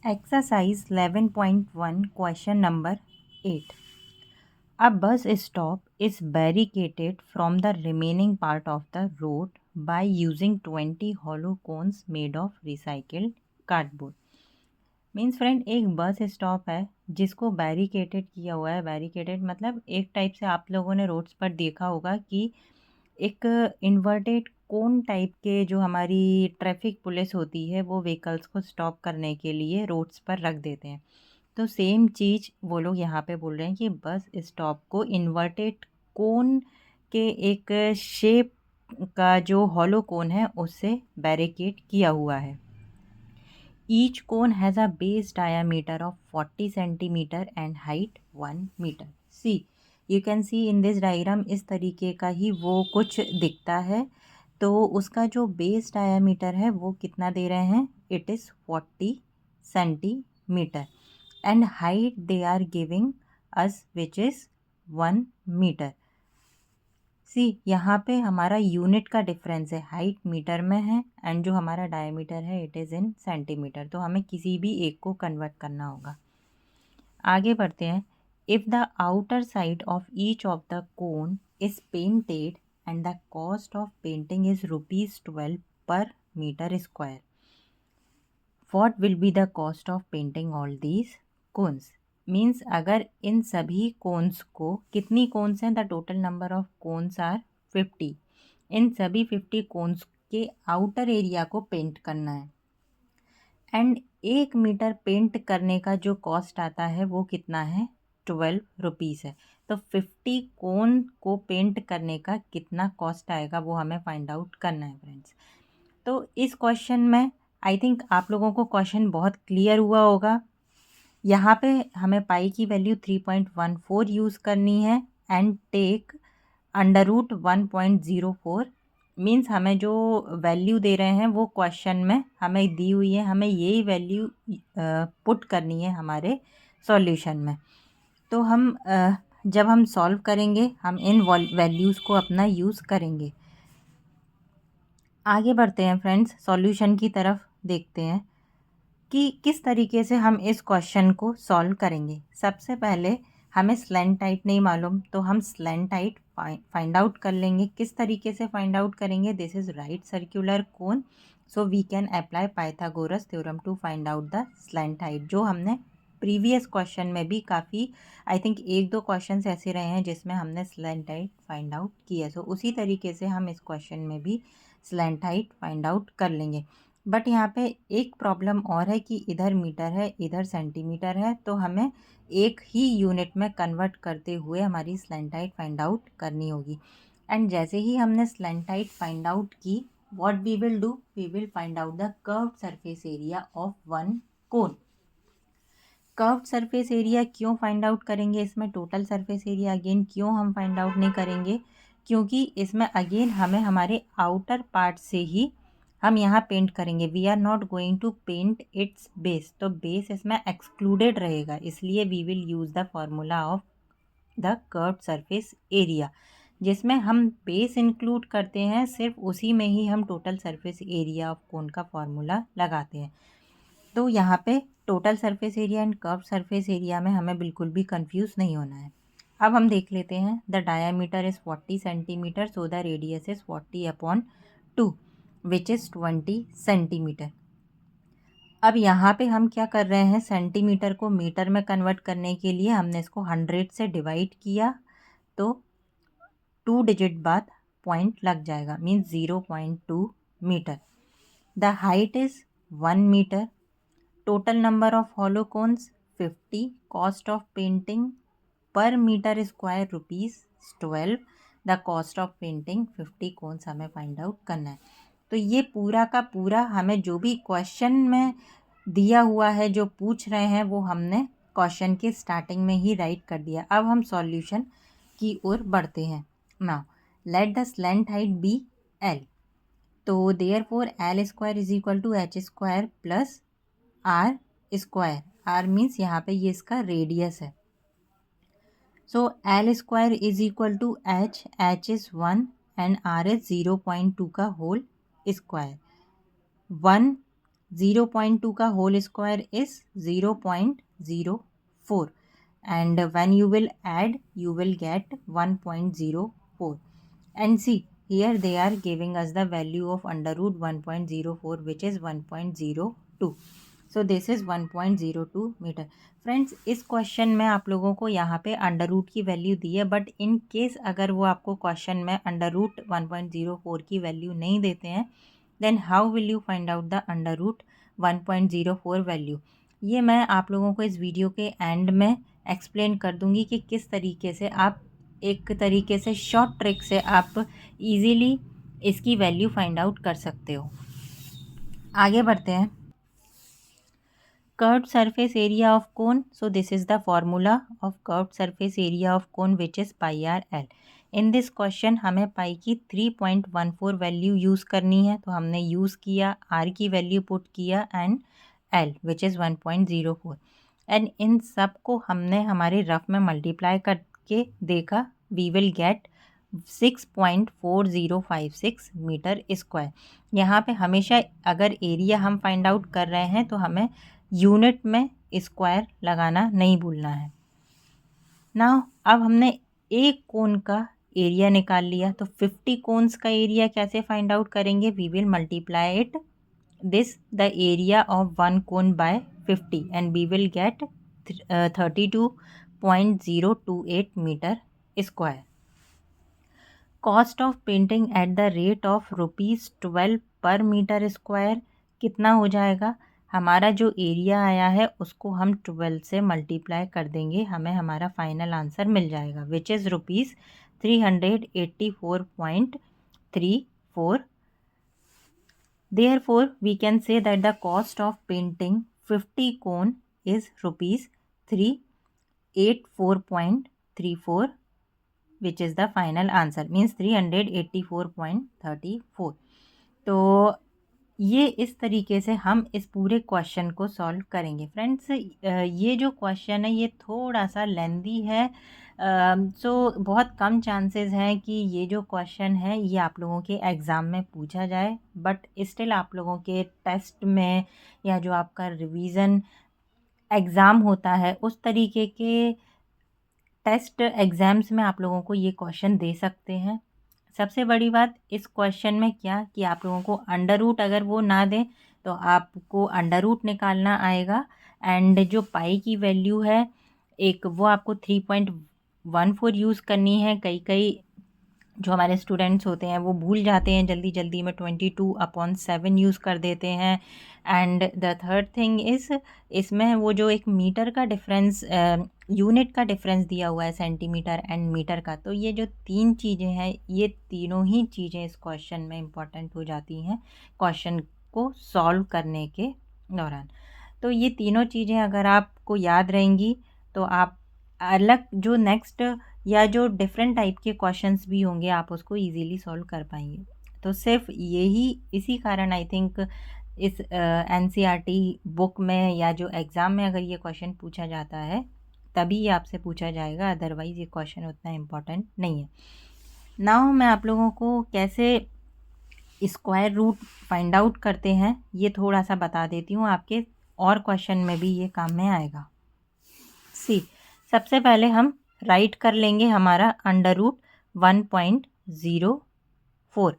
Exercise 11.1 question number 8. A bus stop is barricaded from the remaining part of the road by using 20 hollow cones made of recycled cardboard. Means friend एक bus stop है जिसको barricaded किया हुआ है। Barricaded मतलब एक type से आप लोगों ने रोड्स पर देखा होगा कि एक इन्वर्टेड कोन टाइप के जो हमारी ट्रैफिक पुलिस होती है वो व्हीकल्स को स्टॉप करने के लिए रोड्स पर रख देते हैं। तो सेम चीज़ वो लोग यहाँ पे बोल रहे हैं कि बस स्टॉप को इन्वर्टेड कोन के एक शेप का जो हॉलो कोन है उससे बैरिकेड किया हुआ है। Each cone has a base diameter of 40 centimetre and height 1 metre. See you can see in this diagram इस तरीके का ही वो कुछ दिखता है। तो उसका जो बेस डायामीटर है वो कितना दे रहे हैं, it is 40 centimetre and height they are giving us which is 1 metre. See यहाँ पे हमारा यूनिट का डिफरेंस है, हाइट मीटर में है एंड जो हमारा डायमीटर है इट इज़ इन सेंटीमीटर। तो हमें किसी भी एक को कन्वर्ट करना होगा। आगे बढ़ते हैं। If the outer side of each of the cone is painted and the cost of painting is ₹12 per metre square, what will be the cost of painting all these cones. Means अगर इन सभी cones को, कितनी cones हैं, the total number of cones are 50, इन सभी 50 cons के outer area को पेंट करना है एंड 1 मीटर पेंट करने का जो कॉस्ट आता है वो कितना है, ₹12 है। तो 50 कोन को पेंट करने का कितना कॉस्ट आएगा वो हमें फाइंड आउट करना है फ्रेंड्स। तो इस क्वेश्चन में आई थिंक आप लोगों को क्वेश्चन बहुत क्लियर हुआ होगा। यहाँ पे हमें पाई की वैल्यू 3.14 यूज़ करनी है एंड टेक √1.04। मीन्स हमें जो वैल्यू दे रहे हैं वो क्वेश्चन में हमें दी हुई है, हमें यही वैल्यू पुट करनी है हमारे सॉल्यूशन में। तो हम जब हम सॉल्व करेंगे हम इन वैल्यूज़ को अपना यूज़ करेंगे। आगे बढ़ते हैं फ्रेंड्स, सॉल्यूशन की तरफ देखते हैं कि किस तरीके से हम इस क्वेश्चन को सॉल्व करेंगे। सबसे पहले हमें स्लैंट हाइट नहीं मालूम तो हम स्लैंट हाइट फाइंड आउट कर लेंगे। किस तरीके से फाइंड आउट करेंगे, this is right circular cone, so we can apply Pythagoras theorem to find out the slant height, जो हमने प्रीवियस क्वेश्चन में भी काफ़ी आई थिंक 1-2 क्वेश्चन ऐसे रहे हैं जिसमें हमने स्लैंट हाइट फाइंड आउट किया। सो उसी तरीके से हम इस क्वेश्चन में भी स्लैंट हाइट फाइंड आउट कर लेंगे। बट यहाँ पे एक प्रॉब्लम और है कि इधर मीटर है इधर सेंटीमीटर है, तो हमें एक ही यूनिट में कन्वर्ट करते हुए हमारी स्लैंट हाइट फाइंड आउट करनी होगी। एंड जैसे ही हमने स्लैंट हाइट फाइंड आउट की, what we will do, we will find out the curved surface area of one cone. Curved surface area क्यों फाइंड आउट करेंगे इसमें, टोटल सरफेस एरिया अगेन क्यों हम फाइंड आउट नहीं करेंगे, क्योंकि इसमें अगेन हमें हमारे आउटर पार्ट से ही हम यहाँ पेंट करेंगे। We are not going to paint its base, तो बेस इसमें एक्सक्लूडेड रहेगा, इसलिए we will use the formula of the curved surface area, जिसमें हम बेस इंक्लूड करते हैं, सिर्फ उसी में ही हम total surface area of cone का फॉर्मूला लगाते हैं। तो यहाँ पे total surface area and curve surface area में हमें बिल्कुल भी कंफ्यूज नहीं होना है। अब हम देख लेते हैं, the diameter is 40 centimetre, so the radius is 40/2 which is 20 centimetre. अब यहाँ पे हम क्या कर रहे हैं, सेंटीमीटर को मीटर में कन्वर्ट करने के लिए हमने इसको 100 से डिवाइड किया, तो 2 डिजिट बाद पॉइंट लग जाएगा, means 0.2 metre. The height is 1 metre, total number of hollow cones 50, cost of painting per metre square ₹12, the cost of painting 50 cones हमें फाइंड आउट करना है। तो ये पूरा का पूरा हमें जो भी क्वेश्चन में दिया हुआ है, जो पूछ रहे हैं, वो हमने क्वेश्चन के स्टार्टिंग में ही राइट कर दिया। अब हम सॉल्यूशन की ओर बढ़ते हैं। Now let the slant height be L, तो therefore L square is equal to H square plus R square, R means यहाँ पे ये इसका रेडियस है। So L square is equal to H, H is 1 and R is 0.2 का whole square. 1 0.2 का whole square is 0.04 and when you will add you will get 1.04 and see here they are giving us the value of under root 1.04 which is 1.02 so this is 1.02 metre. Friends इस question में आप लोगों को यहाँ पे under root की value दी है, बट इन केस अगर वो आपको क्वेश्चन में अंडर रूट 1.04 की वैल्यू नहीं देते हैं then how will you find out the under root 1.04 value. ये मैं आप लोगों को इस वीडियो के एंड में एक्सप्लेन कर दूंगी कि किस तरीके से आप एक तरीके से शॉर्ट ट्रिक से आप इजीली इसकी वैल्यू फाइंड आउट कर सकते हो। आगे बढ़ते हैं। Curved surface area of cone, so this is the formula of curved surface area of cone which is pi R L. In this question हमें पाई की 3.14 वैल्यू यूज़ करनी है, तो हमने यूज़ किया, आर की वैल्यू पुट किया and L which is 1.04 and इन सब को हमने हमारे रफ में मल्टीप्लाई करके देखा, we will get 6.4056 metre square. यहाँ पे हमेशा अगर एरिया हम फाइंड आउट कर रहे हैं तो हमें यूनिट में स्क्वायर लगाना नहीं भूलना है। नाउ अब हमने एक कोन का एरिया निकाल लिया, तो 50 कोन्स का एरिया कैसे फाइंड आउट करेंगे, we will multiply it this the area of one cone by 50 and we will get 32.028 metre square. Cost of painting at the rate of ₹12 per metre square कितना हो जाएगा, हमारा जो area आया है उसको हम 12 से मल्टीप्लाई कर देंगे, हमें हमारा फाइनल आंसर मिल जाएगा which is ₹384.34। Therefore, we can say that the cost of painting 50 cone is ₹384.34 which is the final answer means 384.34। तो ये इस तरीके से हम इस पूरे क्वेश्चन को सॉल्व करेंगे। फ्रेंड्स ये जो क्वेश्चन है ये थोड़ा सा लेंदी है, सो बहुत कम चांसेस हैं कि ये जो क्वेश्चन है ये आप लोगों के एग्ज़ाम में पूछा जाए, बट स्टिल आप लोगों के टेस्ट में या जो आपका रिवीजन एग्ज़ाम होता है उस तरीके के टेस्ट एग्ज़ाम्स में आप लोगों को ये क्वेश्चन दे सकते हैं। सबसे बड़ी बात इस क्वेश्चन में क्या कि आप लोगों को अंडर रूट अगर वो ना दें तो आपको अंडर रूट निकालना आएगा एंड जो पाई की वैल्यू है एक वो आपको 3.14 यूज़ करनी है। कई जो हमारे स्टूडेंट्स होते हैं वो भूल जाते हैं जल्दी जल्दी में 22/7 यूज़ कर देते हैं। And the third thing is इसमें वो जो एक मीटर का डिफरेंस यूनिट का डिफरेंस दिया हुआ है सेंटीमीटर एंड मीटर का, तो ये जो तीन चीज़ें हैं ये तीनों ही चीज़ें इस क्वेश्चन में इम्पॉर्टेंट हो जाती हैं क्वेश्चन को सॉल्व करने के दौरान। तो ये तीनों चीज़ें अगर आपको याद रहेंगी तो आप अलग जो नेक्स्ट या जो डिफरेंट टाइप के क्वेश्चंस भी होंगे आप उसको इजीली सॉल्व कर पाएंगे। तो सिर्फ यही इसी कारण आई थिंक इस एनसीईआरटी बुक में या जो एग्ज़ाम में अगर ये क्वेश्चन पूछा जाता है तभी ये आपसे पूछा जाएगा, अदरवाइज़ ये क्वेश्चन उतना इम्पोर्टेंट नहीं है। नाउ मैं आप लोगों को कैसे स्क्वायर रूट फाइंड आउट करते हैं ये थोड़ा सा बता देती हूँ, आपके और क्वेश्चन में भी ये काम में आएगा। सी सबसे पहले हम राइट कर लेंगे हमारा अंडर रूट 1.04।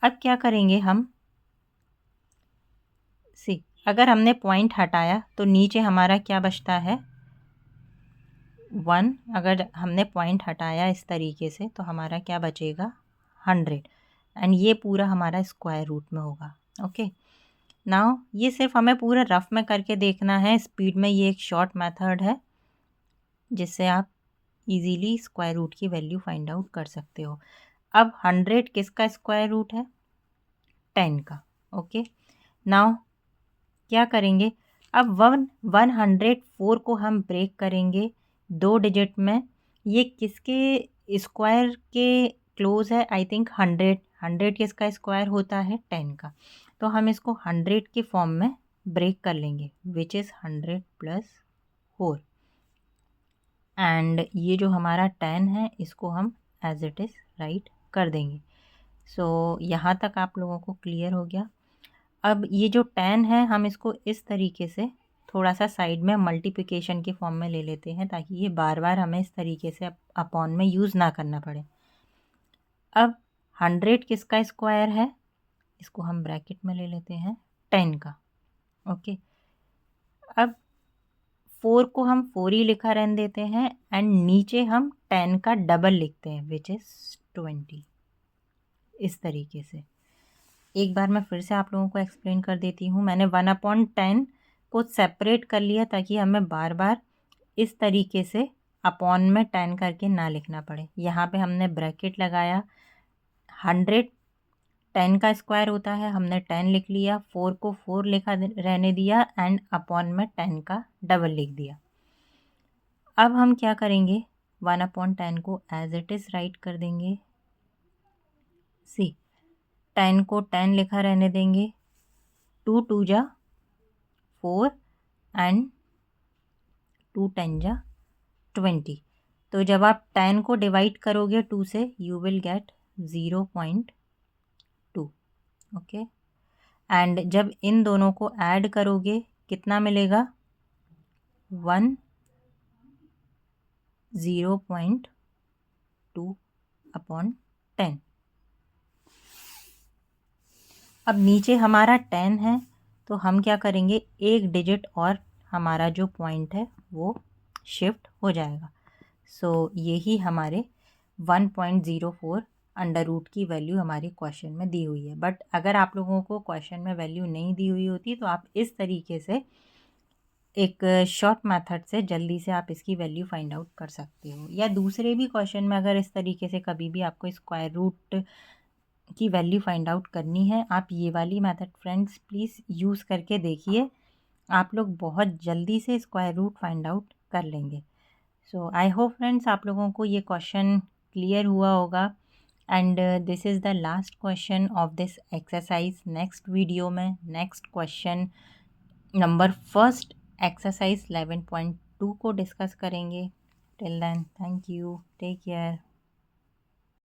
अब क्या करेंगे हम, सी अगर हमने पॉइंट हटाया तो नीचे हमारा क्या बचता है 1, अगर हमने पॉइंट हटाया इस तरीके से तो हमारा क्या बचेगा 100 एंड ये पूरा हमारा स्क्वायर रूट में होगा। ओके नाउ ये सिर्फ हमें पूरा रफ में करके देखना है, स्पीड में ये एक शॉर्ट मेथड है जिससे आप इजीली स्क्वायर रूट की वैल्यू फाइंड आउट कर सकते हो। अब 100 किसका स्क्वायर रूट है 10 का। ओके नाउ क्या करेंगे, अब 104 को हम ब्रेक करेंगे 2 डिजिट में, ये किसके स्क्वायर के क्लोज है, आई थिंक 100 किसका स्क्वायर होता है 10 का, तो हम इसको 100 के फॉर्म में ब्रेक कर लेंगे विच इज़ 100 + 4 एंड ये जो हमारा 10 है इसको हम एज इट इज़ राइट कर देंगे। सो यहाँ तक आप लोगों को क्लियर हो गया। अब ये जो 10 है हम इसको इस तरीके से थोड़ा सा साइड में मल्टीप्लिकेशन के फॉर्म में ले लेते हैं ताकि ये बार बार हमें इस तरीके से अपॉन में यूज़ ना करना पड़े। अब 100 किसका स्क्वायर है, इसको हम ब्रैकेट में ले लेते हैं 10 का। ओके, अब 4 को हम 4 ही लिखा रहने देते हैं एंड नीचे हम 10 का डबल लिखते हैं विच इज़ 20। इस तरीके से एक बार मैं फिर से आप लोगों को एक्सप्लेन कर देती हूँ। मैंने 1/10 को सेपरेट कर लिया ताकि हमें बार बार इस तरीके से अपॉन में 10 करके ना लिखना पड़े। यहाँ पे हमने ब्रैकेट लगाया, 100 10 का स्क्वायर होता है, हमने 10 लिख लिया, 4 को 4 लिखा रहने दिया एंड अपॉन में 10 का डबल लिख दिया। अब हम क्या करेंगे, 1/10 को एज इट इज़ राइट कर देंगे। सी 10 को 10 लिखा रहने देंगे, 2 2 जा 4 एंड 2 10 जा 20। तो जब आप 10 को डिवाइड करोगे 2 से you will get 0.2। Okay, and जब इन दोनों को ऐड करोगे कितना मिलेगा, 0.2/10। अब नीचे हमारा 10 है तो हम क्या करेंगे, एक डिजिट और हमारा जो पॉइंट है वो शिफ्ट हो जाएगा। सो यही हमारे 1.04 अंडर रूट की वैल्यू हमारे क्वेश्चन में दी हुई है। बट अगर आप लोगों को क्वेश्चन में वैल्यू नहीं दी हुई होती तो आप इस तरीके से एक शॉर्ट मेथड से जल्दी से आप इसकी वैल्यू फाइंड आउट कर सकते हो। या दूसरे भी क्वेश्चन में अगर इस तरीके से कभी भी आपको स्क्वायर रूट की वैल्यू फाइंड आउट करनी है, आप ये वाली मेथड फ्रेंड्स प्लीज़ यूज़ करके देखिए, आप लोग बहुत जल्दी से स्क्वायर रूट फाइंड आउट कर लेंगे। सो आई होप फ्रेंड्स आप लोगों को ये क्वेश्चन क्लियर हुआ होगा and this is the last question of this exercise. Next video में next question number first exercise 11.2 को डिस्कस करेंगे। Till then thank you, take care.